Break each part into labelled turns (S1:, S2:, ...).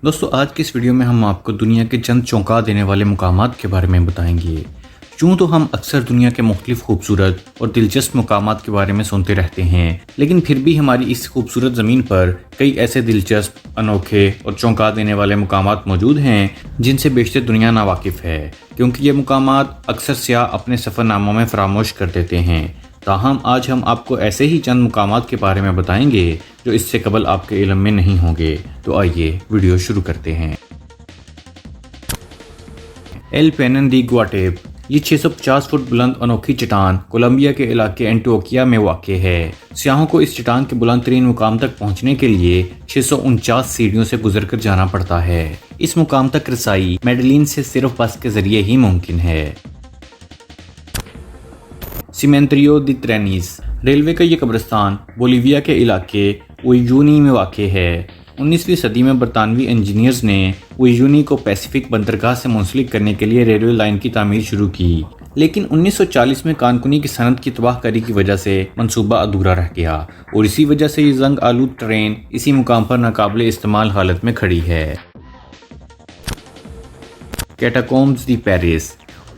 S1: دوستو آج کی اس ویڈیو میں ہم آپ کو دنیا کے چند چونکا دینے والے مقامات کے بارے میں بتائیں گے۔ یوں تو ہم اکثر دنیا کے مختلف خوبصورت اور دلچسپ مقامات کے بارے میں سنتے رہتے ہیں، لیکن پھر بھی ہماری اس خوبصورت زمین پر کئی ایسے دلچسپ، انوکھے اور چونکا دینے والے مقامات موجود ہیں جن سے بیشتر دنیا ناواقف ہے، کیونکہ یہ مقامات اکثر سیاح اپنے سفر ناموں میں فراموش کر دیتے ہیں۔ تاہم آج ہم آپ کو ایسے ہی چند مقامات کے بارے میں بتائیں گے جو اس سے قبل آپ کے علم میں نہیں ہوں گے۔ تو آئیے ویڈیو شروع کرتے ہیں۔ ایل پینن دی گواٹیپ، یہ 650 فٹ بلند انوکھی چٹان کولمبیا کے علاقے اینٹیوکیا میں واقع ہے۔ سیاحوں کو اس چٹان کے بلند ترین مقام تک پہنچنے کے لیے 649 سیڑھیوں سے گزر کر جانا پڑتا ہے۔ اس مقام تک رسائی میڈلین سے صرف بس کے ذریعے ہی ممکن ہے۔ سیمنتریو دی ترینیز، ریلوے کا یہ قبرستان بولیویا کے علاقے اویجونی میں واقع ہے۔ 19ویں صدی میں برطانوی انجینئرز نے اویجونی کو پیسیفک بندرگاہ سے منسلک کرنے کے لیے ریلوے لائن کی تعمیر شروع کی، لیکن 1940 میں کانکنی کی صنعت کی تباہ کاری کی وجہ سے منصوبہ ادھورا رہ گیا، اور اسی وجہ سے یہ زنگ آلود ٹرین اسی مقام پر ناقابل استعمال حالت میں کھڑی ہے۔ کیٹاکومبز دی پیرس،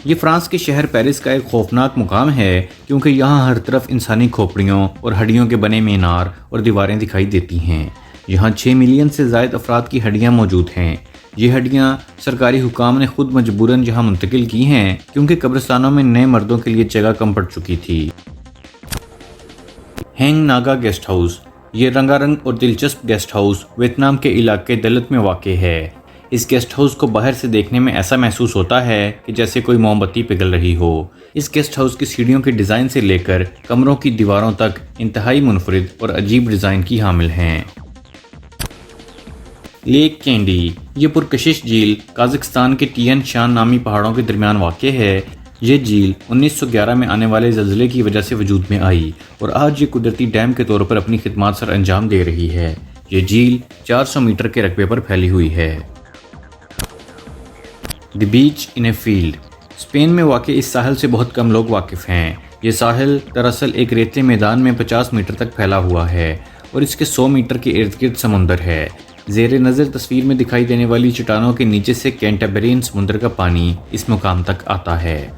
S1: یہ فرانس کے شہر پیرس کا ایک خوفناک مقام ہے، کیونکہ یہاں ہر طرف انسانی کھوپڑیوں اور ہڈیوں کے بنے مینار اور دیواریں دکھائی دیتی ہیں۔ یہاں 6 ملین سے زائد افراد کی ہڈیاں موجود ہیں۔ یہ ہڈیاں سرکاری حکام نے خود مجبوراً یہاں منتقل کی ہیں، کیونکہ قبرستانوں میں نئے مردوں کے لیے جگہ کم پڑ چکی تھی۔ ہینگ ناگا گیسٹ ہاؤس، یہ رنگا رنگ اور دلچسپ گیسٹ ہاؤس ویتنام کے علاقے دلت میں واقع ہے۔ اس گیسٹ ہاؤس کو باہر سے دیکھنے میں ایسا محسوس ہوتا ہے کہ جیسے کوئی موم بتی پگھل رہی ہو۔ اس گیسٹ ہاؤس کی سیڑھیوں کے ڈیزائن سے لے کر کمروں کی دیواروں تک انتہائی منفرد اور عجیب ڈیزائن کی حامل ہیں۔ لیک کینڈی، یہ پرکشش جھیل قازقستان کے ٹین شان نامی پہاڑوں کے درمیان واقع ہے۔ یہ جھیل 1911 میں آنے والے زلزلے کی وجہ سے وجود میں آئی اور آج یہ قدرتی ڈیم کے طور پر اپنی خدمات سر انجام دے رہی ہے۔ یہ جھیل 400 میٹر کے رقبے پر پھیلی ہوئی ہے۔ دی بیچ ان اے فیلڈ، اسپین میں واقع اس ساحل سے بہت کم لوگ واقف ہیں۔ یہ ساحل دراصل ایک ریتلے میدان میں 50 میٹر تک پھیلا ہوا ہے اور اس کے 100 میٹر کے ارد گرد سمندر ہے۔ زیر نظر تصویر میں دکھائی دینے والی چٹانوں کے نیچے سے کینٹابرین سمندر کا پانی اس مقام تک آتا ہے۔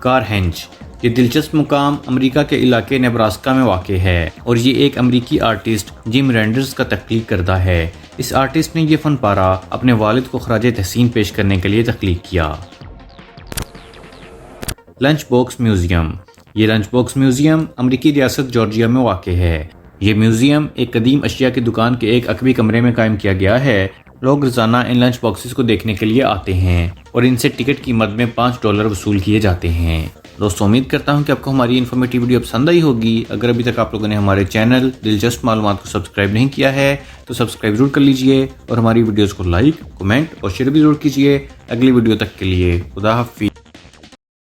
S1: کارہنج، یہ دلچسپ مقام امریکہ کے علاقے نیبراسکا میں واقع ہے اور یہ ایک امریکی آرٹسٹ جم رینڈرز کا تخلیق کردہ ہے۔ اس آرٹسٹ نے یہ فن پارہ اپنے والد کو خراج تحسین پیش کرنے کے لیے تخلیق کیا۔ لنچ باکس میوزیم، یہ لنچ باکس میوزیم امریکی ریاست جارجیا میں واقع ہے۔ یہ میوزیم ایک قدیم اشیاء کی دکان کے ایک عقبی کمرے میں قائم کیا گیا ہے۔ لوگ روزانہ ان لنچ باکسز کو دیکھنے کے لیے آتے ہیں اور ان سے ٹکٹ کی مد میں $5 وصول کیے جاتے ہیں۔ دوستو امید کرتا ہوں کہ آپ کو ہماری انفارمیٹیو ویڈیو پسند آئی ہوگی۔ اگر ابھی تک آپ لوگوں نے ہمارے چینل دلچسپ معلومات کو سبسکرائب نہیں کیا ہے تو سبسکرائب ضرور کر لیجئے اور ہماری ویڈیوز کو لائک، کمنٹ اور شیئر بھی ضرور کیجئے۔ اگلی ویڈیو تک کے لیے خدا حافظ۔